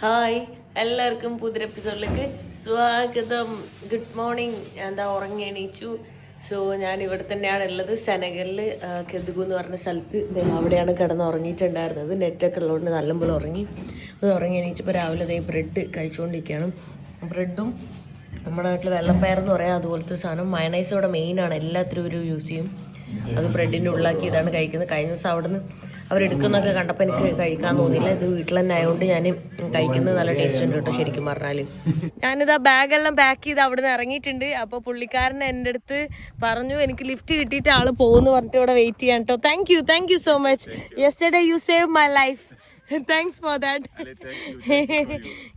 Hi, എല്ലാവർക്കും പുതിയ എപ്പിസോഡിലേക്ക് സ്വാഗതം. Good morning. ഞാൻ എന്താ ഉറങ്ങി എണീച്ചു. സോ ഞാൻ ഇവിടെ തന്നെയാണ് ഉള്ളത്, സെനഗലിൽ കെദുഗു എന്ന് പറഞ്ഞ സ്ഥലത്ത്. അവിടെയാണ് കിടന്ന് ഉറങ്ങിയിട്ടുണ്ടായിരുന്നത്. നെറ്റൊക്കെ ഉള്ളതുകൊണ്ട് നല്ലപോലെ ഉറങ്ങി. അത് ഉറങ്ങി എണീച്ചപ്പോൾ രാവിലെ ബ്രെഡ് കഴിച്ചുകൊണ്ടിരിക്കുകയാണ്. ബ്രെഡും നമ്മുടെ നാട്ടിൽ വെള്ളപ്പയറെന്ന് പറയാം, അതുപോലത്തെ സാധനം. മയണൈസ് ഇവിടെ മെയിനാണ്, എല്ലാത്തിനും ഒരു യൂസ് ചെയ്യും. അത് ബ്രെഡിൻ്റെ ഉള്ളാക്കി ഇതാണ് കഴിക്കുന്നത്. കഴിഞ്ഞ ദിവസം അവിടെ നിന്ന് അവരെടുക്കുന്നൊക്കെ കണ്ടപ്പോൾ എനിക്ക് കഴിക്കാൻ തോന്നിയില്ല. ഇത് വീട്ടിൽ തന്നെ ആയതുകൊണ്ട് ഞാൻ കഴിക്കുന്നത് നല്ല ടേസ്റ്റ് ഉണ്ട് കേട്ടോ. ശരിക്കും പറഞ്ഞാൽ ഞാനിതാ ബാഗെല്ലാം പാക്ക് ചെയ്ത് അവിടെ നിന്ന് ഇറങ്ങിയിട്ടുണ്ട്. അപ്പോൾ പുള്ളിക്കാരൻ എൻ്റെ അടുത്ത് പറഞ്ഞു എനിക്ക് ലിഫ്റ്റ് കിട്ടിയിട്ട് ആൾ പോകുമെന്ന് പറഞ്ഞിട്ട് ഇവിടെ വെയിറ്റ് ചെയ്യാൻ കേട്ടോ. Thank you so much. Yesterday you save my life. Thanks for that.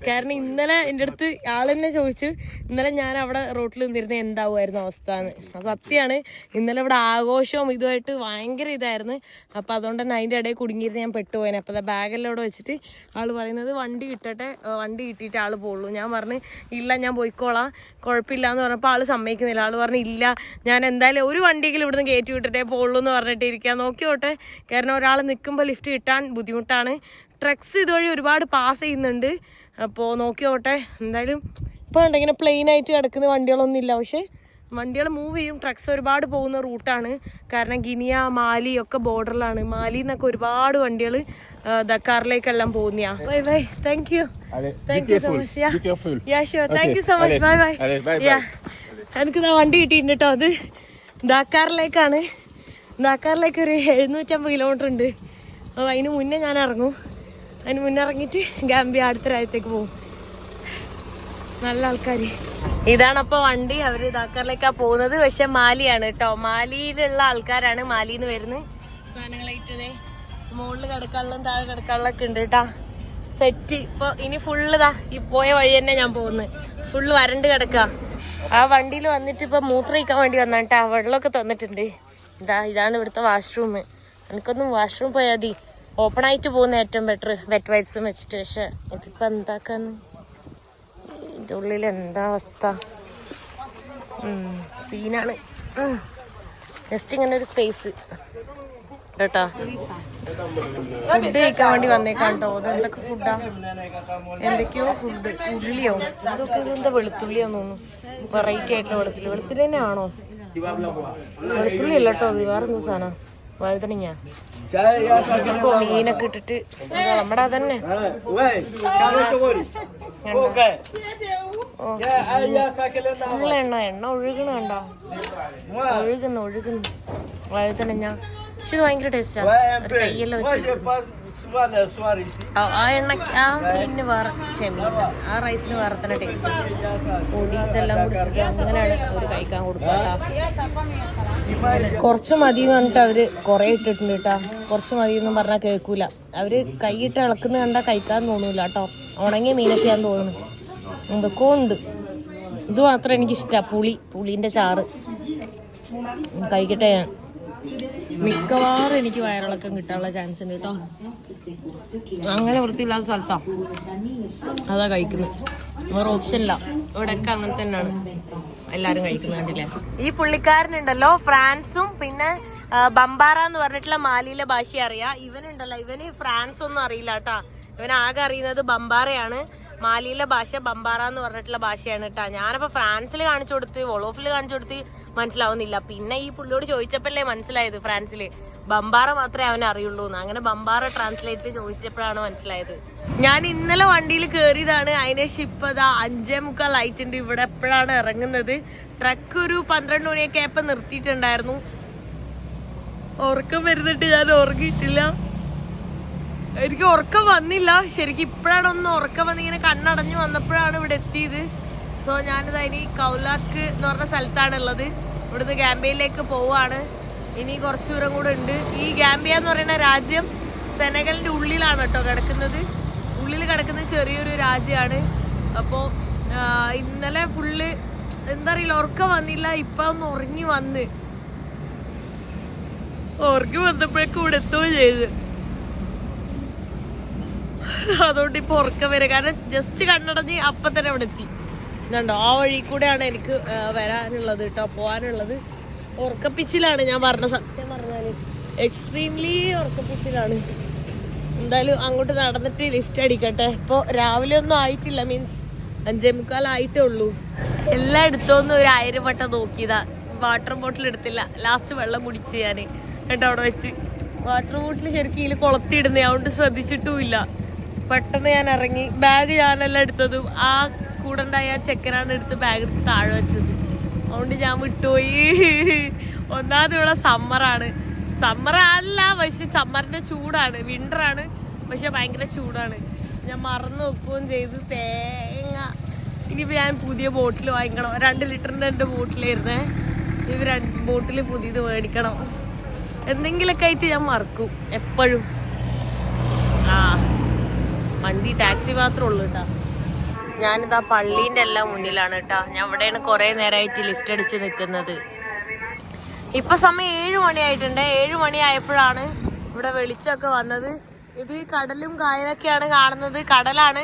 കാരണം ഇന്നലെ എൻ്റെ അടുത്ത് ആളെന്നെ ചോദിച്ചു, ഇന്നലെ ഞാൻ അവിടെ റോട്ടിൽ നിന്നിരുന്ന എന്താവുമായിരുന്നു അവസ്ഥ എന്ന്. സത്യമാണ്, ഇന്നലെ ഇവിടെ ആഘോഷവും ഇതുമായിട്ട് ഭയങ്കര ഇതായിരുന്നു. അപ്പോൾ അതുകൊണ്ട് തന്നെ അതിൻ്റെ ഇടയിൽ കുടുങ്ങിയിരുന്ന് ഞാൻ പെട്ടുപോയേനെ. അപ്പോൾ ബാഗെല്ലാം ഇവിടെ വെച്ചിട്ട് ആൾ പറയുന്നത് വണ്ടി കിട്ടട്ടെ, വണ്ടി കിട്ടിയിട്ട് ആൾ പോകുള്ളൂ. ഞാൻ പറഞ്ഞു ഇല്ല, ഞാൻ പോയിക്കോളാം, കുഴപ്പമില്ല എന്ന് പറഞ്ഞപ്പോൾ ആൾ സമ്മതിക്കുന്നില്ല. ആൾ പറഞ്ഞു ഇല്ല, ഞാൻ എന്തായാലും ഒരു വണ്ടിയെങ്കിലും ഇവിടുന്ന് കയറ്റി വിട്ടിട്ടേ പോകുള്ളൂ എന്ന് പറഞ്ഞിട്ട് ഇരിക്കാൻ നോക്കിയോട്ടെ. കാരണം ഒരാൾ നിൽക്കുമ്പോൾ ലിഫ്റ്റ് കിട്ടാൻ ബുദ്ധിമുട്ടാണ്. ട്രക്സ് ഇതുവഴി ഒരുപാട് പാസ് ചെയ്യുന്നുണ്ട്. അപ്പോൾ നോക്കിയോട്ടെ. എന്തായാലും ഇപ്പോൾ ഉണ്ട് ഇങ്ങനെ പ്ലെയിൻ ആയിട്ട് കിടക്കുന്ന വണ്ടികളൊന്നും ഇല്ല, പക്ഷേ വണ്ടികൾ മൂവ് ചെയ്യും. ട്രക്സ് ഒരുപാട് പോകുന്ന റൂട്ടാണ്. കാരണം ഗിനിയ, മാലി ഒക്കെ ബോർഡറിലാണ്. മാലിയിൽ നിന്നൊക്കെ ഒരുപാട് വണ്ടികൾ ദക്കാറിലേക്കെല്ലാം പോകുന്നയാ. Bye bye. Thank you so much. Yeah sure. Thank you so much. Bye bye. Yeah, എനിക്കിതാ വണ്ടി കിട്ടിയിട്ടുണ്ട് കേട്ടോ. അത് ദക്കാറിലേക്കാണ്. ദക്കാറിലേക്ക് ഒരു 750 കിലോമീറ്റർ ഉണ്ട്. അപ്പോൾ അതിന് മുന്നേ ഞാൻ ഇറങ്ങും. അതിന് മുന്നേ ഇറങ്ങിയിട്ട് ഗാംബിയ അടുത്ത രാജ്യത്തേക്ക് പോകും. നല്ല ആൾക്കാർ. ഇതാണപ്പോൾ വണ്ടി. അവർ ദാക്കാറിലേക്കാണ് പോകുന്നത്. പക്ഷെ മാലിയാണ് കേട്ടോ. മാലിയിലുള്ള ആൾക്കാരാണ് മാലിയിൽ നിന്ന് വരുന്നത്. സാധനങ്ങളായിട്ടതേ മുകളിൽ കിടക്കാനുള്ള താഴെ കിടക്കാനുള്ള ഒക്കെ ഉണ്ട് കേട്ടാ. സെറ്റ്. ഇപ്പോൾ ഇനി ഫുള്ള് ഈ പോയ വഴി തന്നെ ഞാൻ പോകുന്നത്. ഫുള്ള് വരണ്ട് കിടക്കുക. ആ വണ്ടിയിൽ വന്നിട്ട് ഇപ്പോൾ മൂത്രമൊഴിക്കാൻ വേണ്ടി വന്നാ കേട്ടാ. വെള്ളമൊക്കെ തന്നിട്ടുണ്ട്. ഇതാണ് ഇവിടുത്തെ വാഷ്റൂം. എനിക്കൊന്നും വാഷ്റൂം പോയാൽ മതി. ഓപ്പൺ ആയിട്ട് പോകുന്ന ഏറ്റവും ബെറ്റർ, വെറ്റ് വൈപ്സും വെച്ചിട്ട്. പക്ഷെ ഇതിപ്പോൾ എന്താക്കാന്ന്, ഇതിൻ്റെ ഉള്ളിൽ എന്താ അവസ്ഥ, സീനാണ്. ജസ്റ്റ് ഇങ്ങനെ ഒരു സ്പേസ് കേട്ടോ. ഫുഡ് കഴിക്കാൻ വേണ്ടി വന്നേക്കാം കേട്ടോ. അതെന്തൊക്കെ ഫുഡാ, എന്തൊക്കെയോ ഫുഡ്. ഉള്ളിയോ ഇതൊക്കെ, ഇതെന്താ വെളുത്തുള്ളിയാന്ന് തോന്നുന്നു. വെറൈറ്റി ആയിട്ടുള്ള വെളുത്തുള്ളി തന്നെ ആണോ? വെളുത്തുള്ളി അല്ല കേട്ടോ, അത് വേറെന്താ സാധനം, വഴുതനങ്ങ. മീനൊക്കെ ഇട്ടിട്ട് നമ്മുടെ അതന്നെ. ഫുള്ള് എണ്ണ ഒഴുകണ കണ്ടോ, ഒഴുകുന്നു വഴുതനങ്ങ. പക്ഷെ ഇത് ഭയങ്കര ടേസ്റ്റാണ്. കയ്യെല്ലാം വെച്ച് ആ എണ്ണക്ക് ആ മീനിന് വേറെ, മീൻ ആ റൈസിന് വേറെ തന്നെ ടേസ്റ്റ്. പൊടി ഇതെല്ലാം കൊടുത്തിട്ട് അങ്ങനെയാണ് അവർ കഴിക്കാൻ കൊടുക്കുക. കുറച്ച് മതി എന്ന് പറഞ്ഞിട്ട് അവര് കുറെ ഇട്ടിട്ടുണ്ട് കേട്ടാ. കുറച്ച് മതി എന്നും പറഞ്ഞാൽ കേൾക്കൂല. അവര് കൈയിട്ട് ഇളക്കുന്ന കണ്ടാൽ കഴിക്കാൻ തോന്നൂല കേട്ടോ. ഉണങ്ങിയ മീനൊക്കെയാന്ന് തോന്നുന്നു. എന്തൊക്കെയോ ഉണ്ട്. ഇത് മാത്രം എനിക്കിഷ്ടമാണ്, പുളീൻ്റെ ചാറ്. കഴിക്കട്ടെ ഞാൻ. മിക്കവാറും എനിക്ക് വയറിളക്കം കിട്ടാനുള്ള ചാൻസ് ഉണ്ട് കേട്ടോ. അങ്ങനെ വൃത്തിയില്ലാത്ത സ്ഥലത്താ അതാ കഴിക്കുന്നത്. വേറെ ഓപ്ഷനില്ല. ഇവിടെയൊക്കെ അങ്ങനെ തന്നെയാണ് എല്ലാരും കഴിക്കുന്നത്, കണ്ടില്ലേ. ഈ പുള്ളിക്കാരനുണ്ടല്ലോ ഫ്രാൻസും പിന്നെ ബംബാറ എന്ന് പറഞ്ഞിട്ടുള്ള മാലിയിലെ ഭാഷ അറിയാം. ഇവനുണ്ടല്ലോ, ഇവന് ഫ്രാൻസ് ഒന്നും അറിയില്ല കേട്ടാ. ഇവൻ ആകെ അറിയുന്നത് ബംബാറയാണ്. മാലിയിലെ ഭാഷ ബംബാറ എന്ന് പറഞ്ഞിട്ടുള്ള ഭാഷയാണ് കേട്ടാ. ഞാനപ്പോ ഫ്രാൻസിൽ കാണിച്ചു കൊടുത്ത്, വോളോഫിൽ കാണിച്ചു കൊടുത്ത് മനസ്സിലാവുന്നില്ല. പിന്നെ ഈ പുള്ളിയോട് ചോദിച്ചപ്പോഴല്ലേ മനസ്സിലായത് ഫ്രാൻസില് ബംബാറ മാത്രമേ അവന് അറിയുള്ളൂ എന്ന്. അങ്ങനെ ബംബാറ ട്രാൻസ്ലേറ്റ് ചോദിച്ചപ്പോഴാണ് മനസ്സിലായത്. ഞാൻ ഇന്നലെ വണ്ടിയിൽ കയറിയതാണ്. അതിന് ഇപ്പൊ 5:45 ആയിട്ടുണ്ട്. ഇവിടെ എപ്പോഴാണ് ഇറങ്ങുന്നത്. ട്രക്ക് ഒരു 12 മണിയൊക്കെ ആയപ്പോ നിർത്തിയിട്ടുണ്ടായിരുന്നു. ഉറക്കം വരുന്നിട്ട് ഞാൻ ഉറങ്ങിയിട്ടില്ല. എനിക്ക് ഉറക്കം വന്നില്ല ശരിക്കും. ഇപ്പോഴാണ് ഒന്ന് ഉറക്കം വന്നിങ്ങനെ കണ്ണടഞ്ഞു വന്നപ്പോഴാണ് ഇവിടെ എത്തിയത്. സോ ഞാനിത് ഇനി കൗലാക്ക് എന്ന് പറഞ്ഞ സ്ഥലത്താണ് ഉള്ളത്. ഇവിടുന്ന് ഗാംബിയയിലേക്ക് പോവാണ്. ഇനി കുറച്ച് ദൂരം കൂടെ ഉണ്ട്. ഈ ഗാംബിയ എന്ന് പറയുന്ന രാജ്യം സെനഗലിന്റെ ഉള്ളിലാണ് കേട്ടോ കിടക്കുന്നത്. ഉള്ളിൽ കിടക്കുന്ന ചെറിയൊരു രാജ്യമാണ്. അപ്പോൾ ഇന്നലെ ഫുള്ള് എന്താ അറിയില്ല, ഉറക്കം വന്നില്ല. ഇപ്പൊ ഒന്ന് ഉറങ്ങി വന്നപ്പോഴേക്കും ഇവിടെ എത്തുകയും ചെയ്ത്. അതുകൊണ്ട് ഇപ്പൊ ഉറക്കം വരും. കാരണം ജസ്റ്റ് കണ്ണടഞ്ഞ് അപ്പം തന്നെ ഇവിടെ എത്തി. ഇതുണ്ടോ, ആ വഴി കൂടെയാണ് എനിക്ക് വരാനുള്ളത് കേട്ടോ, പോകാനുള്ളത്. ഉറക്കപ്പിച്ചിലാണ് ഞാൻ പറഞ്ഞ, സത്യം പറഞ്ഞാല് എക്സ്ട്രീംലി ഉറക്കപ്പിച്ചിലാണ്. എന്തായാലും അങ്ങോട്ട് നടന്നിട്ട് ലിഫ്റ്റ് അടിക്കട്ടെ. ഇപ്പോൾ രാവിലെ ഒന്നും ആയിട്ടില്ല, മീൻസ് 5:45 ആയിട്ടേ ഉള്ളൂ. എല്ലാം എടുത്തോന്ന് ഒരു 1000 വട്ടം നോക്കിയതാ. വാട്ടർ ബോട്ടിൽ എടുത്തില്ല, ലാസ്റ്റ് വെള്ളം കുടിച്ച് ഞാൻ കേട്ടോ അവിടെ വെച്ച്. വാട്ടർ ബോട്ടിൽ ശരിക്കും ഇതിൽ കൊളത്തിയിടുന്നേ, അതുകൊണ്ട് ശ്രദ്ധിച്ചിട്ടുമില്ല. പെട്ടെന്ന് ഞാൻ ഇറങ്ങി, ബാഗ് ഞാനെല്ലാം എടുത്തതും ആ കൂടെ ഉണ്ടായ ചെക്കനാണ് എടുത്ത് ബാഗ് എടുത്ത് താഴെ വെച്ചത്. അതുകൊണ്ട് ഞാൻ വിട്ടുപോയി. ഒന്നാമത് ഇവിടെ സമ്മറാണല്ല, പക്ഷെ സമ്മറിന്റെ ചൂടാണ്, വിന്ററാണ്, പക്ഷെ ഭയങ്കര ചൂടാണ്. ഞാൻ മറന്നു വെക്കുകയും ചെയ്തു. തേങ്ങ ഇനിയിപ്പോൾ ഞാൻ പുതിയ ബോട്ടിൽ വാങ്ങിക്കണം. 2 ലിറ്ററിൻ്റെ എൻ്റെ ബോട്ടിലായിരുന്നേ. ഇവ 2 ബോട്ടിൽ പുതിയത് മേടിക്കണം. എന്തെങ്കിലുമൊക്കെ ആയിട്ട് ഞാൻ മറക്കും എപ്പോഴും. വണ്ടി ടാക്സി മാത്രമേ ഉള്ളൂ കേട്ടോ. ഞാനിതാ പള്ളീൻ്റെ എല്ലാം മുന്നിലാണ് കേട്ടോ. ഞാൻ ഇവിടെയാണ് കുറേ നേരമായിട്ട് ലിഫ്റ്റ് അടിച്ച് നിൽക്കുന്നത്. ഇപ്പം സമയം 7 മണിയായിട്ടുണ്ട്. 7 മണിയായപ്പോഴാണ് ഇവിടെ വെളിച്ചമൊക്കെ വന്നത്. ഇത് കടലും കായലൊക്കെയാണ് കാണുന്നത്. കടലാണ്,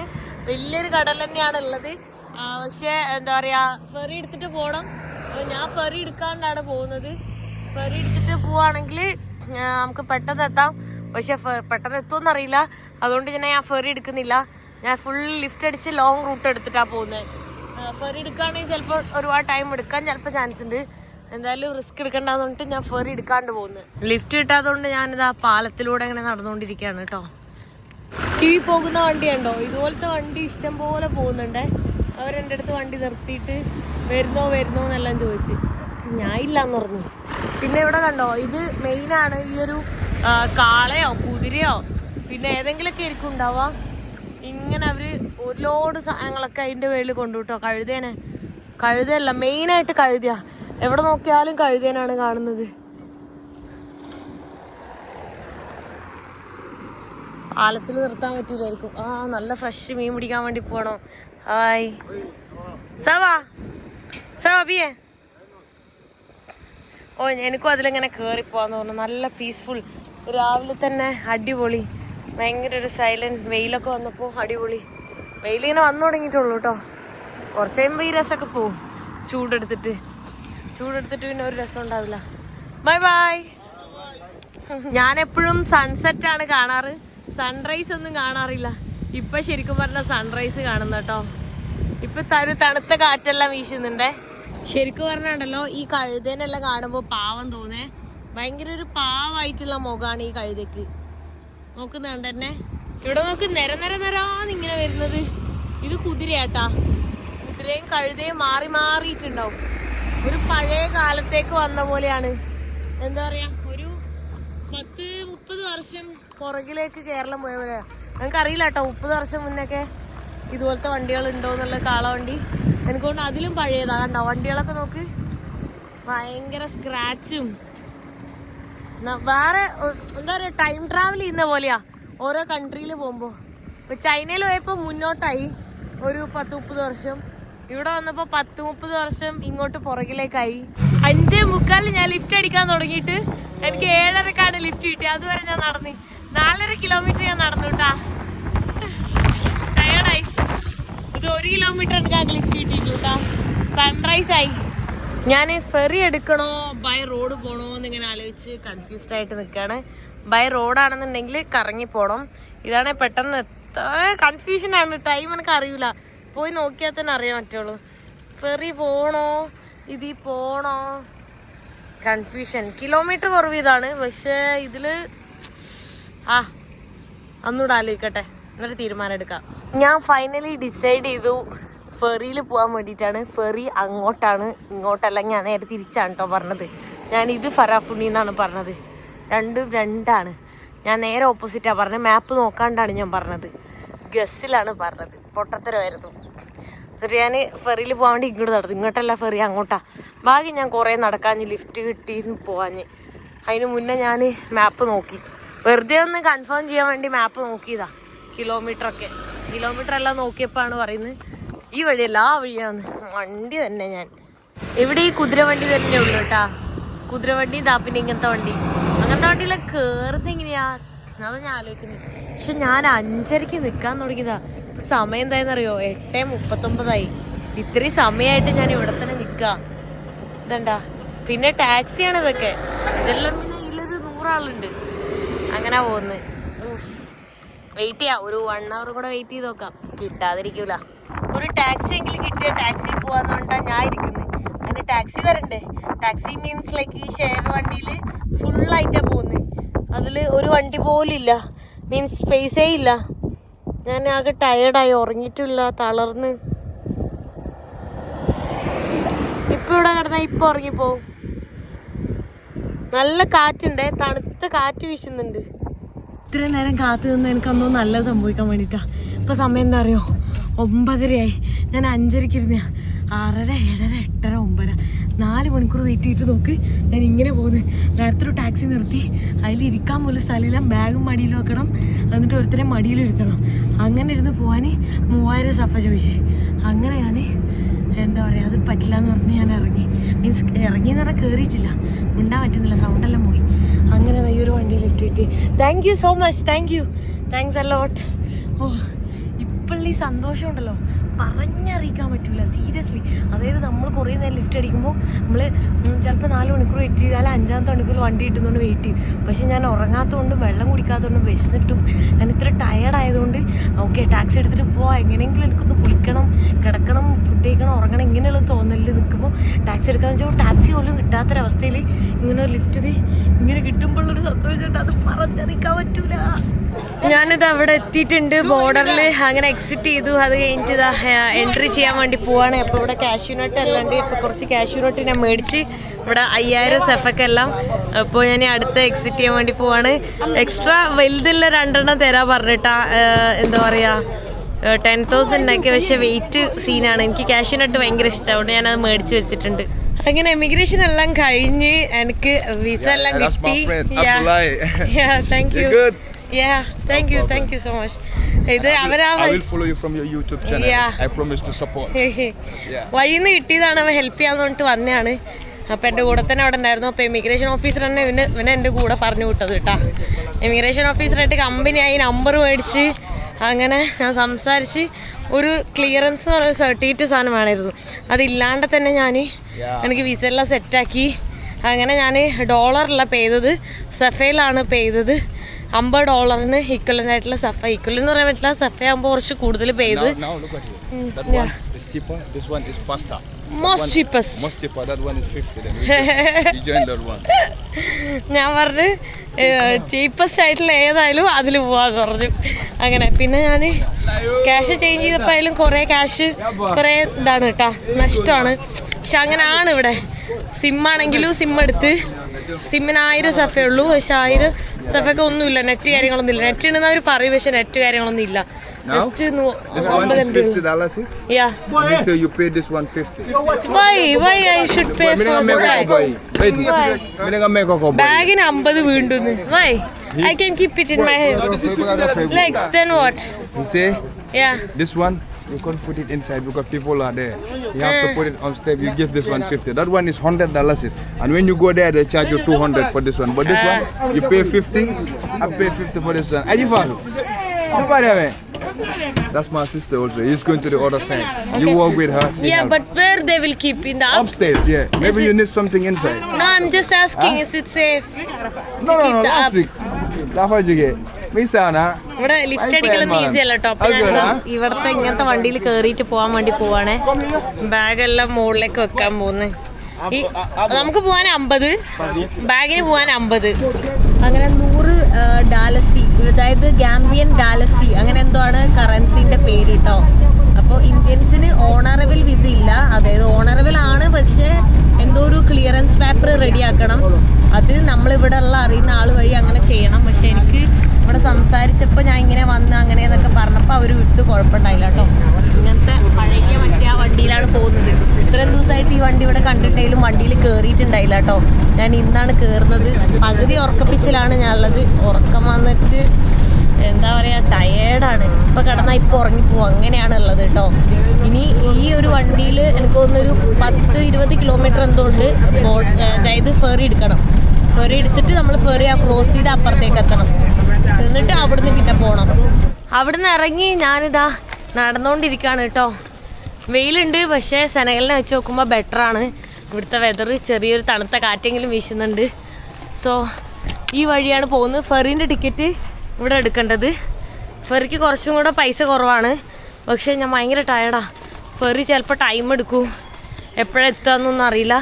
വലിയൊരു കടൽ തന്നെയാണ് ഉള്ളത്. പക്ഷെ എന്താ പറയാ, ഫെറി എടുത്തിട്ട് പോകണം. ഞാൻ ഫെറി എടുക്കാണ്ടാണ് പോകുന്നത്. ഫെറി എടുത്തിട്ട് പോവാണെങ്കിൽ നമുക്ക് പെട്ടെന്ന് എത്താം, പക്ഷെ പെട്ടെന്ന് എത്തുമെന്ന് അറിയില്ല. അതുകൊണ്ട് ഞാൻ ഫെറി എടുക്കുന്നില്ല. ഞാൻ ഫുൾ ലിഫ്റ്റ് അടിച്ച് ലോങ് റൂട്ട് എടുത്തിട്ടാണ് പോകുന്നത്. ഫെറി എടുക്കുകയാണെങ്കിൽ ചിലപ്പോൾ ഒരുപാട് ടൈം എടുക്കാൻ ചിലപ്പോൾ ചാൻസ് ഉണ്ട്. എന്തായാലും റിസ്ക് എടുക്കണ്ടെന്ന് പറഞ്ഞിട്ട് ഞാൻ ഫെറി എടുക്കാണ്ട് പോകുന്നത്. ലിഫ്റ്റ് കിട്ടാത്തതുകൊണ്ട് ഞാനിതാ പാലത്തിലൂടെ ഇങ്ങനെ നടന്നുകൊണ്ടിരിക്കുകയാണ് കേട്ടോ. ഈ പോകുന്ന വണ്ടി ഉണ്ടോ, ഇതുപോലത്തെ വണ്ടി ഇഷ്ടം പോലെ പോകുന്നുണ്ടേ. അവരെൻ്റെ അടുത്ത് വണ്ടി നിർത്തിയിട്ട് വരുന്നോ എന്നെല്ലാം ചോദിച്ച് ഞാൻ ഇല്ലാന്ന് പറഞ്ഞു. പിന്നെ ഇവിടെ കണ്ടോ, ഇത് മെയിനാണ്. ഈ ഒരു കാളയോ കുതിരയോ പിന്നെ ഏതെങ്കിലുമൊക്കെ ആയിരിക്കും ഉണ്ടാവുക. ഇങ്ങനെ അവർ ഒരു ലോഡ് സാധനങ്ങളൊക്കെ അതിൻ്റെ മേളിൽ കൊണ്ടുവിട്ടോ. കഴുതയല്ല, മെയിനായിട്ട് കഴുതയാ. എവിടെ നോക്കിയാലും കഴുതേനാണ് കാണുന്നത്. പാലത്തിൽ നിർത്താൻ പറ്റൂലായിരിക്കും. നല്ല ഫ്രഷ് മീൻ പിടിക്കാൻ വേണ്ടി പോകണം. ഹായ് സവാ ബിയേ. എനിക്കും അതിലിങ്ങനെ കയറിപ്പോവാന്ന് പറഞ്ഞു. നല്ല പീസ്ഫുൾ, രാവിലെ തന്നെ അടിപൊളി, ഭയങ്കര ഒരു സൈലന്റ്. വെയിലൊക്കെ വന്നപ്പോൾ അടിപൊളി. വെയിലിങ്ങനെ വന്നു തുടങ്ങിയിട്ടുള്ളൂ കേട്ടോ. കുറച്ച് കഴിയുമ്പോൾ ഈ രസമൊക്കെ പോവും. ചൂടെടുത്തിട്ട് പിന്നെ ഒരു രസം ഉണ്ടാവില്ല. Bye bye. ഞാനെപ്പോഴും സൺസെറ്റ് ആണ് കാണാറ്, സൺറൈസ് ഒന്നും കാണാറില്ല. ഇപ്പൊ ശരിക്കും പറഞ്ഞാൽ സൺറൈസ് കാണുന്ന കേട്ടോ. ഇപ്പൊ തണുത്ത കാറ്റെല്ലാം വീശുന്നുണ്ടേ. ശരിക്കും പറഞ്ഞാണ്ടല്ലോ, ഈ കഴുതേനെല്ലാം കാണുമ്പോ പാവം തോന്നേ. ഭയങ്കര ഒരു പാവായിട്ടുള്ള മുഖമാണ് ഈ കഴുതക്ക്. നോക്കുന്നുണ്ട് തന്നെ. ഇവിടെ നോക്ക്, നിരന്നിങ്ങനെ വരുന്നത്. ഇത് കുതിരയാട്ടാ. കുതിരയും കഴുതയും മാറിയിട്ടുണ്ടാവും. ഒരു പഴയ കാലത്തേക്ക് വന്ന പോലെയാണ്. എന്താ പറയാ, ഒരു 10-30 വർഷം പുറകിലേക്ക് കേരളം പോയ പോലെ. ഞങ്ങൾക്കറിയില്ല കേട്ടോ, 30 വർഷം മുന്നൊക്കെ ഇതുപോലത്തെ വണ്ടികൾ ഉണ്ടോ എന്നുള്ള കാളവണ്ടി. എനിക്കൊണ്ട് അതിലും പഴയതാ. കണ്ടോ വണ്ടികളൊക്കെ നോക്ക്, ഭയങ്കര സ്ക്രാച്ചും. വേറെ എന്താ പറയാ, ടൈം ട്രാവൽ ചെയ്യുന്ന പോലെയാ ഓരോ കൺട്രിയിൽ പോകുമ്പോൾ. ഇപ്പൊ ചൈനയിൽ പോയപ്പോൾ മുന്നോട്ടായി ഒരു 10-30 വർഷം. ഇവിടെ വന്നപ്പോ 10-30 വർഷം ഇങ്ങോട്ട് പുറകിലേക്കായി. 5:45 ഞാൻ ലിഫ്റ്റ് അടിക്കാൻ തുടങ്ങിയിട്ട് എനിക്ക് 7:30ക്കാണ് ലിഫ്റ്റ് കിട്ടിയത്. അതുവരെ ഞാൻ നടന്നു 4.5 കിലോമീറ്റർ ഞാൻ നടന്നു കേട്ടാ. ടയേർഡായി. ഇത് 1 കിലോമീറ്റർ എനിക്ക് ആ ലിഫ്റ്റ് കിട്ടിയിട്ടു കേട്ടാ. സൺറൈസ് ആയി. ഞാൻ ഫെറി എടുക്കണോ ബൈ റോഡ് പോണോ എന്നിങ്ങനെ ആലോചിച്ച് കൺഫ്യൂസ്ഡ് ആയിട്ട് നിൽക്കുകയാണ്. ബൈ റോഡാണെന്നുണ്ടെങ്കിൽ കറങ്ങി പോകണം. ഇതാണെങ്കിൽ പെട്ടെന്ന് കൺഫ്യൂഷനാണ്. ടൈം എനിക്ക് അറിയില്ല, പോയി നോക്കിയാൽ തന്നെ അറിയാൻ പറ്റുള്ളൂ. ഫെറി പോണോ ഇതിൽ പോണോ, കൺഫ്യൂഷൻ. കിലോമീറ്റർ കുറവ് ഇതാണ്, പക്ഷേ ഇതിൽ അന്നൂടെ ആലോചിക്കട്ടെ, എന്നൊരു തീരുമാനം എടുക്കാം. ഞാൻ ഫൈനലി ഡിസൈഡ് ചെയ്തു ഫെറിയിൽ പോകാൻ വേണ്ടിയിട്ടാണ്. ഫെറി അങ്ങോട്ടാണ്, ഇങ്ങോട്ടല്ല. ഞാൻ നേരെ തിരിച്ചാണ് കേട്ടോ പറഞ്ഞത്. ഞാനിത് ഫറാഫുണ്ണി എന്നാണ് പറഞ്ഞത്. രണ്ടും രണ്ടാണ്. ഞാൻ നേരെ ഓപ്പോസിറ്റാണ് പറഞ്ഞത്. മാപ്പ് നോക്കാണ്ടാണ് ഞാൻ പറഞ്ഞത്, ഗസ്സിലാണ് പറഞ്ഞത്. പൊട്ടത്തരമായിരുന്നു. എന്നിട്ട് ഞാൻ ഫെറിയിൽ പോകാൻ വേണ്ടി ഇങ്ങോട്ട് നടന്നു. ഇങ്ങോട്ടല്ല, ഫെറി അങ്ങോട്ടാ. ബാക്കി ഞാൻ കുറേ നടക്കാഞ്ഞ് ലിഫ്റ്റ് കിട്ടിന്ന് പോകാഞ്ഞ്. അതിന് മുന്നേ ഞാൻ മാപ്പ് നോക്കി, വെറുതെ ഒന്ന് കൺഫേം ചെയ്യാൻ വേണ്ടി മാപ്പ് നോക്കിയതാ. കിലോമീറ്റർ എല്ലാം നോക്കിയപ്പോഴാണ് പറയുന്നത് ഈ വഴിയല്ല ആ വഴിയാണ്. വണ്ടി തന്നെ ഞാൻ ഇവിടെ ഈ കുതിരവണ്ടി തന്നെ ഉള്ളു കേട്ടാ. കുതിരവണ്ടി ഇതാ, പിന്നെ ഇങ്ങനത്തെ വണ്ടിയിലെ കയറുന്നത് എങ്ങനെയാ, അതാണ് ഞാൻ ആലോചിക്കുന്നത്. പക്ഷെ ഞാൻ 5:30ക്ക് നിൽക്കാൻ തുടങ്ങിയതാ. സമയം എന്തായെന്നറിയോ, 8:39. ഇത്രയും സമയമായിട്ട് ഞാൻ ഇവിടെ തന്നെ നിൽക്കാം. ഇതണ്ടാ, പിന്നെ ടാക്സിയാണ് ഇതൊക്കെ. ഇതെല്ലാം പിന്നെ ഇതിലൊരു 100 ആളുണ്ട്. അങ്ങനെ പോകുന്നത്. വെയിറ്റ് ചെയ്യാം, ഒരു 1 hour കൂടെ വെയിറ്റ് ചെയ്ത് നോക്കാം. കിട്ടാതിരിക്കൂല. ഒരു ടാക്സി എങ്കിലും കിട്ടിയ ടാക്സി പോവാന്ന് പറഞ്ഞാൽ ഞാൻ ഇരിക്കുന്നത്. അതിന് ടാക്സി വരണ്ടേ? ടാക്സി മീൻസ് ലൈക്ക് ഈ ഷെയർ വണ്ടിയിൽ ഫുള്ളായിട്ടാണ് പോകുന്നത്. അതിൽ ഒരു വണ്ടി പോലും ഇല്ല, മീൻസ് സ്പേസേ ഇല്ല. ഞാൻ ആകെ ടയേർഡായി, ഉറങ്ങിയിട്ടില്ല, തളർന്ന്. ഇപ്പം ഇവിടെ കിടന്നാൽ ഇപ്പം ഉറങ്ങിപ്പോവും. നല്ല കാറ്റുണ്ട്, തണുത്ത കാറ്റ് വീശുന്നുണ്ട്. ഇത്രയും നേരം കാത്തു നിന്ന് എനിക്കൊന്നും നല്ല സംഭവിക്കാൻ വേണ്ടിയിട്ടാണ്. ഇപ്പം സമയം എന്താ അറിയോ? 9:30 ഞാൻ 5:30 ഇരുന്ന 6:30, 7:30, 8:30, 9. 4 മണിക്കൂർ വെയിറ്റ് ചെയ്തിട്ട് നോക്ക് ഞാൻ ഇങ്ങനെ പോകുന്നത്. നേരത്തെ ഒരു ടാക്സി നിർത്തി, അതിലിരിക്കാൻ പോലും സ്ഥലമില്ല. ബാഗും മടിയിൽ വെക്കണം, എന്നിട്ട് ഒരുത്തരെ മടിയിലിരുത്തണം. അങ്ങനെ ഇരുന്ന് പോകാൻ 3000 സഫ ചോദിച്ചു. അങ്ങനെ ഞാൻ എന്താ പറയുക, അത് പറ്റില്ല എന്ന് പറഞ്ഞ് ഞാൻ ഇറങ്ങി. മീൻസ് ഇറങ്ങിയെന്ന് പറഞ്ഞാൽ കയറിയിട്ടില്ല, മിണ്ടാൻ പറ്റുന്നില്ല, സൗണ്ടെല്ലാം പോയി. അങ്ങനെ ഈ ഒരു വണ്ടിയിൽ ഇട്ടിട്ട് thank you so much, thanks a lot. ഓ, ഇപ്പോഴുള്ള ഈ സന്തോഷം ഉണ്ടല്ലോ പറഞ്ഞറിയിക്കാൻ പറ്റില്ല, സീരിയസ്ലി. അതായത് നമ്മൾ കുറേ നേരം ലിഫ്റ്റ് അടിക്കുമ്പോൾ നമ്മൾ ചിലപ്പോൾ 4 മണിക്കൂർ വെയിറ്റ് ചെയ്താൽ 5ാമത്തെ മണിക്കൂർ വണ്ടി കിട്ടുന്നതുകൊണ്ട് വെയിറ്റ് ചെയ്യും. പക്ഷെ ഞാൻ ഉറങ്ങാത്തതുകൊണ്ടും വെള്ളം കുടിക്കാത്തതുകൊണ്ടും വിശന്നിട്ടും ഞാൻ ഇത്ര ടയേർഡ് ആയതുകൊണ്ട് ഓക്കെ ടാക്സി എടുത്തിട്ട് പോവാം, എങ്ങനെയെങ്കിലും എനിക്കൊന്ന് കുളിക്കണം, കിടക്കണം, ഫുഡ് കഴിക്കണം, ഉറങ്ങണം, ഇങ്ങനെയുള്ള തോന്നലിൽ നിൽക്കുമ്പോൾ ടാക്സി എടുക്കാന്ന് വെച്ചാൽ ടാക്സി പോലും കിട്ടാത്തൊരവസ്ഥയിൽ ഇങ്ങനെ ഒരു ലിഫ്റ്റ് ഇങ്ങനെ കിട്ടുമ്പോഴുള്ളൊരു സന്തോഷമുണ്ട്, അത് പറഞ്ഞറിയിക്കാൻ പറ്റൂല. ഞാനിത് അവിടെ എത്തിയിട്ടുണ്ട്, ബോർഡറിൽ. അങ്ങനെ എക്സിറ്റ് ചെയ്തു. അത് കഴിഞ്ഞിട്ട് ഇതാ എൻട്രി ചെയ്യാൻ വേണ്ടി പോവാണ്. അപ്പോൾ ഇവിടെ കാഷ്യൂ നട്ട് എല്ലാം ഉണ്ട്. ഇപ്പോൾ കുറച്ച് കാഷ്യൂ നട്ട് ഞാൻ മേടിച്ച് ഇവിടെ 5000 സെഫക്കെല്ലാം. അപ്പോൾ ഞാൻ അടുത്ത എക്സിറ്റ് ചെയ്യാൻ വേണ്ടി പോവാണ്. എക്സ്ട്രാ വലുതുള്ള 2 തരാൻ പറഞ്ഞിട്ടാ. എന്താ പറയുക, 10,000 പക്ഷെ വെയിറ്റ് സീനാണ്. എനിക്ക് കാഷ്യൂ നട്ട് ഭയങ്കര ഇഷ്ടമാണ്, ഞാനത് മേടിച്ച് വെച്ചിട്ടുണ്ട്. അങ്ങനെ എമിഗ്രേഷൻ എല്ലാം കഴിഞ്ഞ് എനിക്ക് വിസ എല്ലാം കിട്ടി. Thank you. Yeah, thank you so much. I will follow you from your YouTube channel. Yeah. I promise to support. വഴിന്ന് കിട്ടിയതാണ്, അവൻ ഹെൽപ്പ് ചെയ്യാന്ന് പറഞ്ഞിട്ട് വന്നതാണ്. അപ്പോൾ എൻ്റെ കൂടെ തന്നെ അവിടെ ഉണ്ടായിരുന്നു. അപ്പോൾ എമിഗ്രേഷൻ ഓഫീസർ തന്നെ ഇവനെ എൻ്റെ കൂടെ പറഞ്ഞു വിട്ടത് കേട്ടോ. എമിഗ്രേഷൻ ഓഫീസറായിട്ട് കമ്പനിയായി നമ്പർ മേടിച്ച് അങ്ങനെ ഞാൻ സംസാരിച്ച് ഒരു ക്ലിയറൻസ് എന്ന് പറയുന്ന സർട്ടിഫിക്കറ്റ് സാധനം വേണമായിരുന്നു. അതില്ലാണ്ട് തന്നെ എനിക്ക് വിസ എല്ലാം സെറ്റാക്കി. അങ്ങനെ ഞാൻ ഡോളറല്ല പേ ചെയ്തത്, സഫയിലാണ് പേ ചെയ്തത്. $50 ഈക്വലൻ്റ് ആയിട്ടുള്ള സഫ. ഈക്വൽ എന്ന് പറയാൻ പറ്റില്ല, സഫ ആകുമ്പോൾ കുറച്ച് കൂടുതൽ പേ ചെയ്ത്. ഞാൻ പറഞ്ഞു ചീപ്പസ്റ്റ് ആയിട്ടുള്ള ഏതായാലും അതിൽ പോവാന്ന് പറഞ്ഞു. അങ്ങനെ പിന്നെ ഞാൻ ക്യാഷ് ചേഞ്ച് ചെയ്തപ്പോഴായാലും കുറേ ക്യാഷ് കുറേ ഇതാണ് കേട്ടോ, നഷ്ടമാണ്. പക്ഷെ അങ്ങനെയാണ് ഇവിടെ. സിമ്മാണെങ്കിലും സിം എടുത്ത് സിമ്മിന് 1000 സഫേ ഉള്ളൂ. പക്ഷെ 1000 സഫയ്ക്ക് ഒന്നുമില്ല, നെറ്റ് കാര്യങ്ങളൊന്നും ഇല്ല. നെറ്റ് ഉണ്ടെന്ന് അവർ പറയും, പക്ഷെ നെറ്റ് കാര്യങ്ങളൊന്നും ഇല്ല. Just $50. Yeah. So you pay this 150. Why I should pay for the bag? Bag in 50 വീണ്ടും. Why? I can keep it in my legs. Then what? You say? Yeah. This one you can't put it inside because people are there. You have to put it on step. You give this one 50. That one is $100. And when you go there, they charge you 200 for this one. But this one, you pay 50. I pay 50 for this one. That's my sister also. He's going to the other side. You walk with her. Yeah, but where they will keep in the upstairs? Yeah. Maybe you need something inside. No, I'm just asking. Is it safe? No. Last week. ഇവിടെ lift അടിക്കലൊന്നും easy അല്ല കേട്ടോ. അപ്പൊ ഞാൻ ഇവിടത്തെ ഇങ്ങനത്തെ വണ്ടിയിൽ കയറിയിട്ട് പോകാൻ വേണ്ടി പോവാണേ. ബാഗെല്ലാം മുകളിലേക്ക് വെക്കാൻ പോകുന്നു. നമുക്ക് പോകാൻ 50, ബാഗിന് പോകാൻ 50. അങ്ങനെ $100 അതായത് ഗാംബിയൻ ഡാലസി അങ്ങനെ എന്തോ ആണ് കറൻസിന്റെ പേര് കേട്ടോ. അപ്പോൾ ഇന്ത്യൻസിന് ഓണറബിൾ വിസ ഇല്ല, അതായത് ഓണറബിൾ ആണ്, പക്ഷെ എന്തോ ഒരു ക്ലിയറൻസ് പേപ്പർ റെഡിയാക്കണം. അത് നമ്മളിവിടെ ഉള്ള അറിയുന്ന ആൾ വഴി അങ്ങനെ ചെയ്യണം. പക്ഷെ എനിക്ക് ഇവിടെ സംസാരിച്ചപ്പോൾ ഞാൻ ഇങ്ങനെ വന്ന് അങ്ങനെ എന്നൊക്കെ പറഞ്ഞപ്പോൾ അവർ വിട്ട് കുഴപ്പമുണ്ടായില്ല കേട്ടോ. ഇങ്ങനത്തെ പഴയ മറ്റേ ആ വണ്ടിയിലാണ് പോകുന്നത്. ഇത്രയും ദിവസമായിട്ട് ഈ വണ്ടി ഇവിടെ കണ്ടിട്ടേലും വണ്ടിയിൽ കയറിയിട്ടുണ്ടായില്ല കേട്ടോ. ഞാൻ ഇന്നാണ് കയറുന്നത്. പകുതി ഉറക്കപ്പിച്ചിലാണ് ഞാനുള്ളത്. ഉറക്കം വന്നിട്ട് എന്താ പറയുക, ടയേർഡാണ്. ഇപ്പം കിടന്നാൽ ഇപ്പോൾ ഉറങ്ങിപ്പോവും, അങ്ങനെയാണ് ഉള്ളത് കേട്ടോ. ഇനി ഈ ഒരു വണ്ടിയിൽ എനിക്ക് തോന്നുന്നൊരു 10-20 കിലോമീറ്റർ എന്തോ ഉണ്ട്. അതായത് ഫെറി എടുക്കണം. ഫെറി എടുത്തിട്ട് നമ്മൾ ഫെറി ക്രോസ് ചെയ്ത് അപ്പുറത്തേക്ക് എത്തണം. എന്നിട്ട് അവിടുന്ന് പിന്നെ പോകണം. അവിടുന്ന് ഇറങ്ങി ഞാനിതാ നടന്നുകൊണ്ടിരിക്കുകയാണ് കേട്ടോ. വെയിലുണ്ട്, പക്ഷേ സെനഗലിനെ വെച്ച് നോക്കുമ്പോൾ ബെറ്ററാണ്. ഇവിടുത്തെ വെതർ ചെറിയൊരു തണുത്ത കാറ്റെങ്കിലും വീശുന്നുണ്ട്. സോ ഈ വഴിയാണ് പോകുന്നത്. ഫെറീൻ്റെ ടിക്കറ്റ് ഇവിടെ എടുക്കേണ്ടത്. ഫെറിക്ക് കുറച്ചും കൂടെ പൈസ കുറവാണ്. പക്ഷേ ഞാൻ ഭയങ്കര ടയർഡാ. ഫെറി ചിലപ്പോൾ ടൈം എടുക്കും, എപ്പോഴെത്താന്നൊന്നും അറിയില്ല.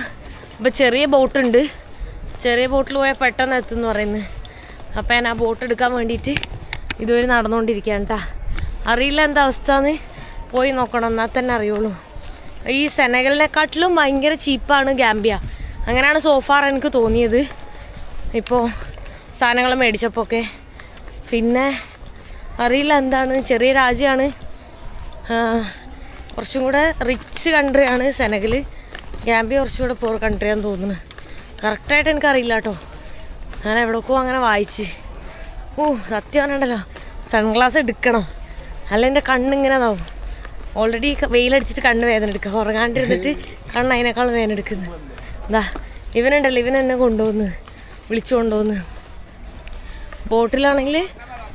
ഇപ്പോൾ ചെറിയ ബോട്ടുണ്ട്, ചെറിയ ബോട്ടിൽ പോയാൽ പെട്ടെന്ന് എത്തും എന്ന് പറയുന്നത്. അപ്പോൾ ഞാൻ ആ ബോട്ട് എടുക്കാൻ വേണ്ടിയിട്ട് ഇതുവഴി നടന്നുകൊണ്ടിരിക്കുകയാണ് കേട്ടോ. അറിയില്ല എന്താ അവസ്ഥയെന്ന്, പോയി നോക്കണം, എന്നാൽ തന്നെ അറിയുള്ളൂ. ഈ സെനഗലിനെക്കാട്ടിലും ഭയങ്കര ചീപ്പാണ് ഗാംബിയ, അങ്ങനെയാണ് സോഫാർ എനിക്ക് തോന്നിയത് ഇപ്പോൾ സാധനങ്ങൾ മേടിച്ചപ്പോൾ ഒക്കെ. പിന്നെ അറിയില്ല എന്താണ്, ചെറിയ രാജ്യമാണ്, കുറച്ചും കൂടെ റിച്ച് കൺട്രിയാണ് സെനഗൽ. ഗാംബിയ കുറച്ചുകൂടെ പോർ കൺട്രിയാണെന്ന് തോന്നുന്നു. കറക്റ്റായിട്ട് എനിക്കറിയില്ല കേട്ടോ, ഞാൻ എവിടേക്കോ അങ്ങനെ വായിച്ച്. സത്യം പറഞ്ഞിട്ടുണ്ടല്ലോ, സൺഗ്ലാസ് എടുക്കണം, അല്ല എൻ്റെ കണ്ണിങ്ങനെ ഇതാവും. ഓൾറെഡി വെയിലടിച്ചിട്ട് കണ്ണ് വേദന എടുക്കുക, ഉറങ്ങാണ്ടിരുന്നിട്ട് കണ്ണ് അതിനേക്കാളും വേദന എടുക്കുന്നത്. എന്താ ഇവനുണ്ടല്ലോ, ഇവൻ എന്നെ വിളിച്ചു കൊണ്ടുപോകുന്നു. ബോട്ടിലാണെങ്കിൽ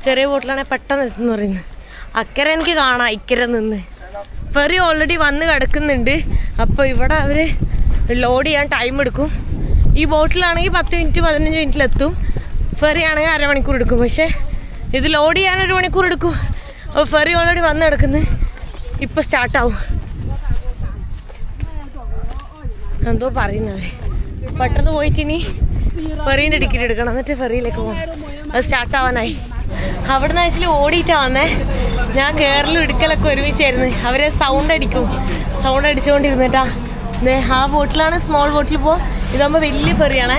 ചെറിയ ബോട്ടിലാണെങ്കിൽ പെട്ടെന്ന് എത്തുമെന്ന് പറയുന്നത്. അക്കരെ എനിക്ക് കാണാം, ഇക്കരെ നിന്ന്. ഫെറി ഓൾറെഡി വന്ന് കിടക്കുന്നുണ്ട്. അപ്പോൾ ഇവിടെ അവർ ലോഡ് ചെയ്യാൻ ടൈം എടുക്കും. ഈ ബോട്ടിലാണെങ്കിൽ 10 മിനിറ്റ് 15 മിനിറ്റിലെത്തും. ഫെറി ആണെങ്കിൽ അരമണിക്കൂർ എടുക്കും. പക്ഷേ ഇത് ലോഡ് ചെയ്യാൻ 1 മണിക്കൂർ എടുക്കും. അപ്പോൾ ഫെറി ഓൾറെഡി വന്ന് കിടക്കുന്നത്, ഇപ്പോൾ സ്റ്റാർട്ടാവും. എന്തോ പറയുന്നവർ. പെട്ടെന്ന് പോയിട്ട് ഇനി ഫെറീൻ്റെ ടിക്കറ്റ് എടുക്കണം, എന്നിട്ട് ഫെറിയിലേക്ക് പോകണം. അത് സ്റ്റാർട്ടാവാനായി. അവിടെ നിന്ന് ആക്ച്വലി ഓടിയിട്ടാണ് വന്നേ. ഞാൻ കയറലും എടുക്കലൊക്കെ ഒരുമിച്ചായിരുന്നു. അവർ സൗണ്ട് അടിച്ചുകൊണ്ടിരുന്നിട്ടാ. ആ ബോട്ടിലാണ്, സ്മോൾ ബോട്ടിൽ പോകും. ഇതാകുമ്പോൾ വലിയ ഫെറിയാണ്,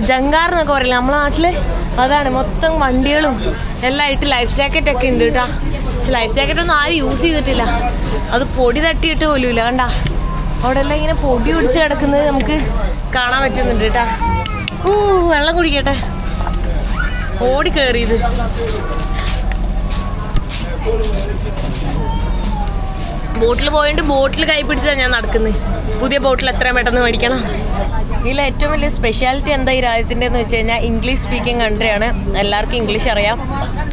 ജങ്കാർ എന്നൊക്കെ പറയില്ല നമ്മളെ നാട്ടിൽ. അതാണ് മൊത്തം വണ്ടികളും എല്ലാം ആയിട്ട്. ലൈഫ് ജാക്കറ്റൊക്കെ ഉണ്ട് കേട്ടോ. പക്ഷെ ലൈഫ് ജാക്കറ്റൊന്നും ആരും യൂസ് ചെയ്തിട്ടില്ല. അത് പൊടി തട്ടിയിട്ട് പോലുമില്ല. കണ്ട അവിടെ എല്ലാം ഇങ്ങനെ പൊടി പിടിച്ച് കിടക്കുന്നത് നമുക്ക് കാണാൻ പറ്റുന്നുണ്ട് കേട്ടാ. വെള്ളം കുടിക്കട്ടെ. ഓടി കയറിയത്. ബോട്ടിൽ പോയിട്ട് ബോട്ടിൽ കൈ പിടിച്ചാണ് ഞാൻ നടക്കുന്നത്. പുതിയ ബോട്ടിൽ എത്രയും പെട്ടെന്ന് മേടിക്കണം. ഇതിൽ ഏറ്റവും വലിയ സ്പെഷ്യാലിറ്റി എന്താ ഈ രാജ്യത്തിൻ്റെ എന്ന് വെച്ച് കഴിഞ്ഞാൽ, ഇംഗ്ലീഷ് സ്പീക്കിംഗ് കൺട്രിയാണ്. എല്ലാവർക്കും ഇംഗ്ലീഷ് അറിയാം.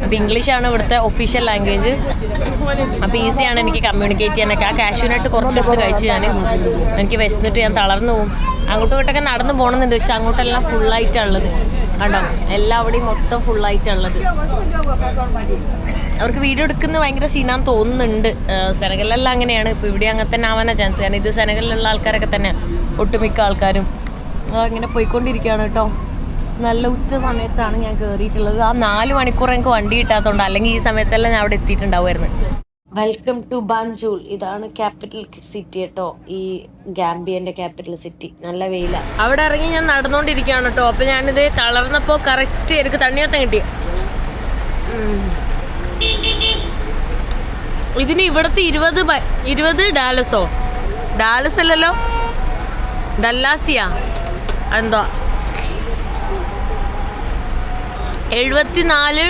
അപ്പോൾ ഇംഗ്ലീഷാണ് ഇവിടുത്തെ ഒഫീഷ്യൽ ലാംഗ്വേജ്. അപ്പോൾ ഈസിയാണ് എനിക്ക് കമ്മ്യൂണിക്കേറ്റ് ചെയ്യാനൊക്കെ. ആ കാഷ്യൂനട്ട് കുറച്ചെടുത്ത് കഴിച്ച് എനിക്ക് വിശന്നിട്ട് ഞാൻ തളർന്നു പോകും. അങ്ങോട്ടും ഇങ്ങോട്ടൊക്കെ നടന്നു പോകണമെന്നുണ്ട്, പക്ഷെ അങ്ങോട്ടെല്ലാം ഫുള്ളായിട്ടുള്ളത് കണ്ടോ. എല്ലാവിടെയും മൊത്തം ഫുള്ളായിട്ടുള്ളത്. അവർക്ക് വീഡിയോ എടുക്കുന്നത് ഭയങ്കര സീനാന്ന് തോന്നുന്നുണ്ട്. സെനഗലിലെല്ലാം അങ്ങനെയാണ്. ഇപ്പോൾ ഇവിടെ അങ്ങനെ തന്നെ ആവാനാ ചാൻസ്. കാരണം ഇത് സെനഗലിലുള്ള ആൾക്കാരൊക്കെ തന്നെ, ഒട്ടുമിക്ക ആൾക്കാരും അങ്ങനെ പോയിക്കൊണ്ടിരിക്കുകയാണ് കേട്ടോ. നല്ല ഉച്ച സമയത്താണ് ഞാൻ കയറിയിട്ടുള്ളത്. ആ 4 മണിക്കൂർ എനിക്ക് വണ്ടി കിട്ടാത്തതുകൊണ്ട്, അല്ലെങ്കിൽ ഈ സമയത്തെല്ലാം ഞാൻ അവിടെ എത്തിയിട്ടുണ്ടാവുമായിരുന്നു. Welcome to ബാൻജൂൾ. ഇതാണ് ക്യാപിറ്റൽ സിറ്റി കേട്ടോ, ഈ ഗാംബിയന്റെ ക്യാപിറ്റൽ സിറ്റി. നല്ല വെയില. അവിടെ ഇറങ്ങി ഞാൻ നടന്നുകൊണ്ടിരിക്കുകയാണ് കേട്ടോ. അപ്പൊ ഞാനിത് തളർന്നപ്പോ കറക്റ്റ് എനിക്ക് തണ്ണിയത്തം കിട്ടി. ഇതിന് ഇവിടുത്തെ 20 ഡാലസോ, ഡാലസ് അല്ലല്ലോ, ഡല്ലാസിയാ എന്തോ, 74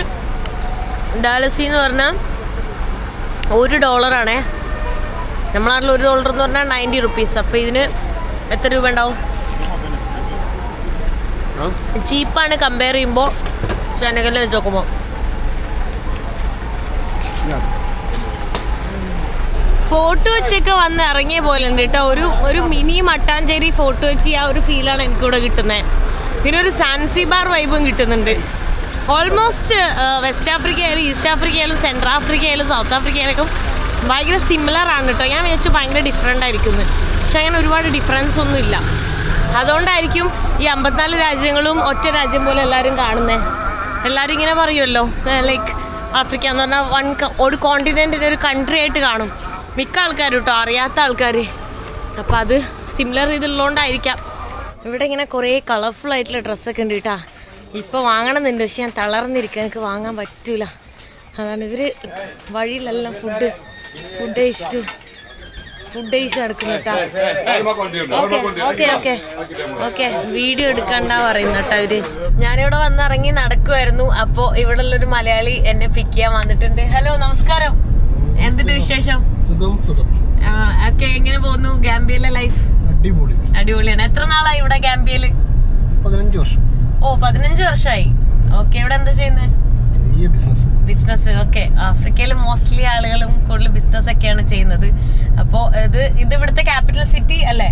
ഡാലസി എന്ന് പറഞ്ഞാൽ $1. നമ്മളെ നാട്ടിൽ $1 എന്ന് പറഞ്ഞാൽ 90 റുപ്പീസ്. അപ്പോൾ ഇതിന് എത്ര രൂപ ഉണ്ടാവും? ചീപ്പാണ് കമ്പയർ ചെയ്യുമ്പോൾ സെനഗലിൽ വെച്ച് നോക്കുമ്പോൾ. ഫോർട്ട് കൊച്ചിയൊക്കെ വന്ന് ഇറങ്ങിയ പോലെ ഉണ്ട് കേട്ടോ. ഒരു മിനി മട്ടാഞ്ചേരി ഫോർട്ട് കൊച്ചി ആ ഒരു ഫീലാണ് എനിക്കിവിടെ കിട്ടുന്നത്. പിന്നെ ഒരു സാൻസിബാർ വൈബും കിട്ടുന്നുണ്ട്. ഓൾമോസ്റ്റ് വെസ്റ്റ് ആഫ്രിക്ക ആയാലും ഈസ്റ്റ് ആഫ്രിക്ക ആയാലും സെൻട്രൽ ആഫ്രിക്ക ആയാലും സൗത്ത് ആഫ്രിക്ക ആയാലും ഭയങ്കര സിമിലർ ആണ് കേട്ടോ. ഞാൻ വിചാരിച്ചു ഭയങ്കര ഡിഫറെൻ്റ് ആയിരിക്കുന്നു, പക്ഷെ അങ്ങനെ ഒരുപാട് ഡിഫറൻസ് ഒന്നും ഇല്ല. അതുകൊണ്ടായിരിക്കും ഈ 54 രാജ്യങ്ങളും ഒറ്റ രാജ്യം പോലെ എല്ലാവരും കാണുന്നത്. എല്ലാവരും ഇങ്ങനെ പറയുമല്ലോ, ലൈക്ക് ആഫ്രിക്ക എന്ന് പറഞ്ഞാൽ ഒരു കോണ്ടിനെൻറ്റിനെ ഒരു കൺട്രി ആയിട്ട് കാണും മിക്ക ആൾക്കാരും കേട്ടോ, അറിയാത്ത ആൾക്കാർ. അപ്പം അത് സിമിലർ ഇതുള്ളതുകൊണ്ടായിരിക്കാം. ഇവിടെ ഇങ്ങനെ കുറേ കളർഫുൾ ആയിട്ടുള്ള ഡ്രസ്സൊക്കെ ഉണ്ട് കേട്ടോ. ഇപ്പോൾ വാങ്ങണമെന്നുണ്ട്, പക്ഷെ ഞാൻ തളർന്നിരിക്കുക, എനിക്ക് വാങ്ങാൻ പറ്റൂല. അതാണ് ഇവർ വഴിയിലെല്ലാം ഫുഡ് കഴിച്ചിട്ട് നടക്കുന്നു കേട്ടോ. ഓക്കെ വീഡിയോ എടുക്കണ്ട പറയുന്ന കേട്ടോ അവര്. ഞാനിവിടെ വന്നിറങ്ങി നടക്കുമായിരുന്നു. അപ്പോൾ ഇവിടെ ഉള്ളൊരു മലയാളി എന്നെ പിക്ക് ചെയ്യാൻ വന്നിട്ടുണ്ട്. ഹലോ, നമസ്കാരം. എന്തിന്റെ വിശേഷം? ഓക്കെ, എങ്ങനെ പോകുന്നു ഗാംബിയയിലെ ലൈഫ്? അടിപൊളിയാണ്. എത്ര നാളായി ഇവിടെ ഗാംബിയയില്? 15 വർഷം. ഓ, 15 വർഷമായി. ഓക്കെ, ഇവിടെ എന്താ ചെയ്യുന്നത്? ഈ ബിസിനസ്. ഓക്കെ, ആഫ്രിക്കയിൽ മോസ്റ്റ്ലി ആളുകളും കൂടുതൽ ബിസിനസ് ഒക്കെയാണ് ചെയ്യുന്നത്. അപ്പോ ഇത് ഇവിടുത്തെ ക്യാപിറ്റൽ സിറ്റി അല്ലേ,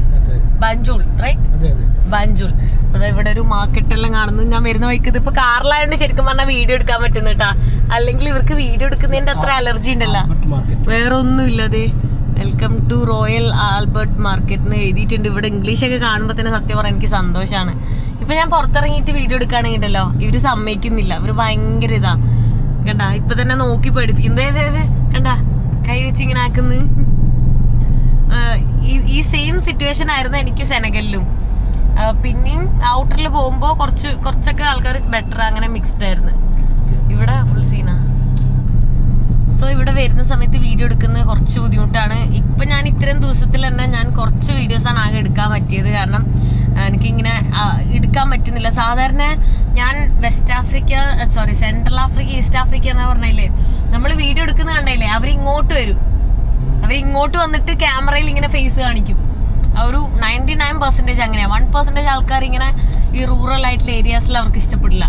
ബാൻജൂൾ, റൈറ്റ്? ബാൻജൂൾ. അതായത് ഇവിടെ ഒരു മാർക്കറ്റ് എല്ലാം കാണുന്നു. ഞാൻ വരുന്ന വഴിക്ക് ഇതിപ്പോ കാറിലായോണ്ട് ശരിക്കും പറഞ്ഞാൽ വീഡിയോ എടുക്കാൻ പറ്റുന്നു കേട്ടാ. അല്ലെങ്കിൽ ഇവർക്ക് വീഡിയോ എടുക്കുന്നതിന്റെ അത്ര അലർജി ഉണ്ടല്ലോ, വേറെ ഒന്നും ഇല്ലതേ. Welcome to Royal Albert market എന്ന് എഴുതിയിട്ടുണ്ട്. ഇവിടെ ഇംഗ്ലീഷ് ഒക്കെ കാണുമ്പോ തന്നെ സത്യം പറഞ്ഞാൽ എനിക്ക് സന്തോഷമാണ്. ഇപ്പൊ ഞാൻ പുറത്തിറങ്ങിയിട്ട് വീഡിയോ എടുക്കുകയാണെങ്കിലോ ഇവര് സമ്മതിക്കുന്നില്ല, ഇവര് ഭയങ്കര ഇതാ. കണ്ടാ ഇപ്പൊ തന്നെ നോക്കി പഠിപ്പിക്കും. കണ്ടാ കൈ വെച്ച് ഇങ്ങനെ ആക്കുന്നു. ഈ സെയിം സിറ്റുവേഷൻ ആയിരുന്നു എനിക്ക് സെനഗലിലും. പിന്നെയും ഔട്ടറിൽ പോകുമ്പോ കുറച്ചൊക്കെ ആൾക്കാർ ബെറ്റർ, അങ്ങനെ മിക്സ്ഡ് ആയിരുന്നു. ഇവിടെ ഫുൾ സീനാ. സോ ഇവിടെ വരുന്ന സമയത്ത് വീഡിയോ എടുക്കുന്നത് കുറച്ച് ബുദ്ധിമുട്ടാണ്. ഇപ്പൊ ഞാൻ ഇത്രയും ദിവസത്തിൽ തന്നെ ഞാൻ കുറച്ച് വീഡിയോസാണ് ആകെ എടുക്കാൻ പറ്റിയത്. കാരണം എനിക്കിങ്ങനെ എടുക്കാൻ പറ്റുന്നില്ല. സാധാരണ ഞാൻ സെൻട്രൽ ആഫ്രിക്ക, ഈസ്റ്റ് ആഫ്രിക്ക എന്നാ പറഞ്ഞില്ലേ, നമ്മൾ വീഡിയോ എടുക്കുന്ന കണ്ടില്ലേ, അവരിങ്ങോട്ട് വരും. അവരിങ്ങോട്ട് വന്നിട്ട് ക്യാമറയിൽ ഇങ്ങനെ ഫേസ് കാണിക്കും. ഒരു 99% അങ്ങനെയാ. 1% ആൾക്കാർ ഇങ്ങനെ ഈ റൂറൽ ആയിട്ടുള്ള ഏരിയാസിൽ അവർക്ക് ഇഷ്ടപ്പെടില്ല.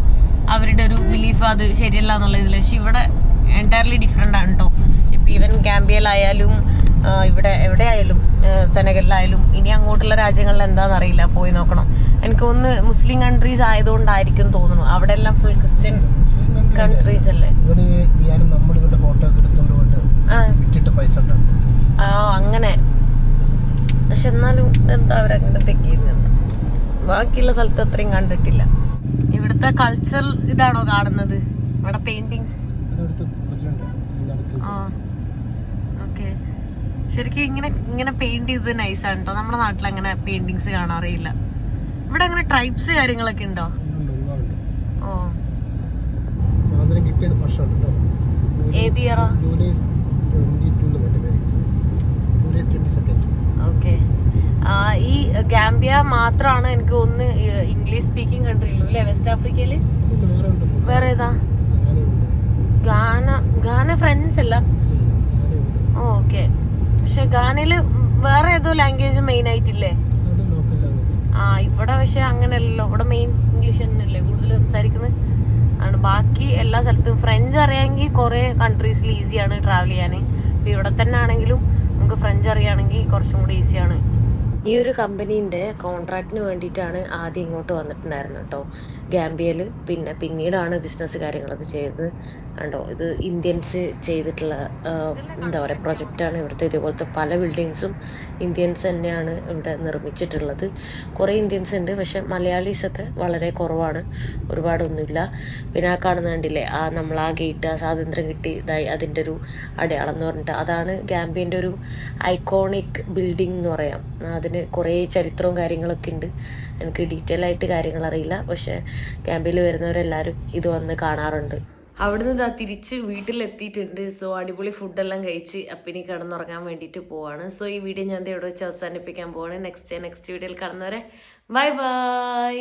അവരുടെ ഒരു ബിലീഫ് അത് ശരിയല്ല എന്നുള്ള ഇതിൽ. പക്ഷെ ഇവിടെ എൻറ്റയർലി ഡിഫറെന്റ് ആണ് കേട്ടോ. ഇപ്പൊ ഈവൻ ഗാംബിയയിലായാലും ഇവിടെ എവിടെയായാലും സെനഗലിലായാലും ഇനി അങ്ങോട്ടുള്ള രാജ്യങ്ങളിൽ എന്താണെന്ന് അറിയില്ല, പോയി നോക്കണം. എനിക്ക് ഒന്ന് മുസ്ലിം കൺട്രീസ് ആയതുകൊണ്ടായിരിക്കും തോന്നുന്നു. അവിടെ എല്ലാം ഫുൾ ക്രിസ്ത്യൻ കൺട്രീസ് അല്ലേ. അങ്ങനെ. പക്ഷെ എന്നാലും എന്താ അവരങ്ങനെ തെക്കുന്നത്, ബാക്കിയുള്ള സ്ഥലത്ത് അത്രയും കണ്ടിട്ടില്ല. ഇവിടുത്തെ കൾച്ചർ ഇതാണോ കാണുന്നത്? ഇവിടെ പെയിന്റിങ്സ്. ഓക്കെ, ശരിക്കും ഇങ്ങനെ പെയിന്റ് ചെയ്ത് നൈസാണ് കേട്ടോ. നമ്മുടെ നാട്ടിൽ അങ്ങനെ പെയിന്റിങ്സ് കാണാറില്ല. ഇവിടെ അങ്ങനെ ട്രൈബ്സ് കാര്യങ്ങളൊക്കെ ഉണ്ടോ? ഓ, ഏത് ഇയറാ? ഓക്കെ. ഈ ഗാംബിയ മാത്രമാണ് എനിക്ക് ഒന്ന് ഇംഗ്ലീഷ് സ്പീക്കിംഗ് കൺട്രി ഉള്ളൂ അല്ലേ വെസ്റ്റ് ആഫ്രിക്കയില്? വേറെ ഏതാ? ഗാന ഫ്രഞ്ച് അല്ല? ഓക്കെ. പക്ഷെ ഗാനയില് വേറെ ഏതോ ലാംഗ്വേജ് മെയിൻ ആയിട്ടില്ലേ? ഇവിടെ പക്ഷെ അങ്ങനെയല്ലല്ലോ. ഇവിടെ മെയിൻ ഇംഗ്ലീഷ് തന്നെയല്ലേ കൂടുതൽ സംസാരിക്കുന്നത്. ആണ്. ബാക്കി എല്ലാ സ്ഥലത്തും ഫ്രഞ്ച് അറിയാമെങ്കിൽ കുറെ കൺട്രീസിൽ ഈസിയാണ് ട്രാവൽ ചെയ്യാൻ. ഇപ്പൊ ഇവിടെ തന്നെ ആണെങ്കിലും നമുക്ക് ഫ്രഞ്ച് അറിയാണെങ്കിൽ കുറച്ചും കൂടി ഈസിയാണ്. ഈ ഒരു കമ്പനീൻ്റെ കോൺട്രാക്റ്റിന് വേണ്ടിയിട്ടാണ് ആദ്യം ഇങ്ങോട്ട് വന്നിട്ടുണ്ടായിരുന്നത് കേട്ടോ, ഗാംബിയയിൽ. പിന്നീടാണ് ബിസിനസ് കാര്യങ്ങളൊക്കെ ചെയ്തത്. കണ്ടോ, ഇത് ഇന്ത്യൻസ് ചെയ്തിട്ടുള്ള എന്താ പറയുക പ്രൊജക്റ്റാണ്. ഇവിടുത്തെ ഇതുപോലത്തെ പല ബിൽഡിങ്സും ഇന്ത്യൻസ് തന്നെയാണ് ഇവിടെ നിർമ്മിച്ചിട്ടുള്ളത്. കുറേ ഇന്ത്യൻസ് ഉണ്ട്, പക്ഷെ മലയാളീസൊക്കെ വളരെ കുറവാണ്, ഒരുപാടൊന്നുമില്ല. പിന്നെ ആ കാണുന്ന കണ്ടില്ലേ, നമ്മൾ ആ ഗേറ്റ്, ആ സ്വാതന്ത്ര്യം കിട്ടി അതിൻ്റെ ഒരു അടയാളം എന്ന് പറഞ്ഞിട്ട്, അതാണ് ഗാംബിയൻ്റെ ഒരു ഐക്കോണിക് ബിൽഡിംഗ് എന്ന് പറയാം. അതിന് കുറേ ചരിത്രവും കാര്യങ്ങളൊക്കെ ഉണ്ട്. എനിക്ക് ഡീറ്റെയിൽ ആയിട്ട് കാര്യങ്ങൾ അറിയില്ല, പക്ഷെ ഗാംബിയയിൽ വരുന്നവരെല്ലാവരും ഇത് വന്ന് കാണാറുണ്ട്. അവിടുന്ന് ഇതാ തിരിച്ച് വീട്ടിലെത്തിയിട്ടുണ്ട്. സോ അടിപൊളി ഫുഡെല്ലാം കഴിച്ച് അപ്പം ഇനി കിടന്നുറങ്ങാൻ വേണ്ടിയിട്ട് പോവാണ്. സോ ഈ വീഡിയോ ഞാൻ ഇവിടെ വെച്ച് അവസാനിപ്പിക്കാൻ പോവാണ്. നെക്സ്റ്റ് വീഡിയോയിൽ കാണുന്നവരെ ബൈ ബൈ.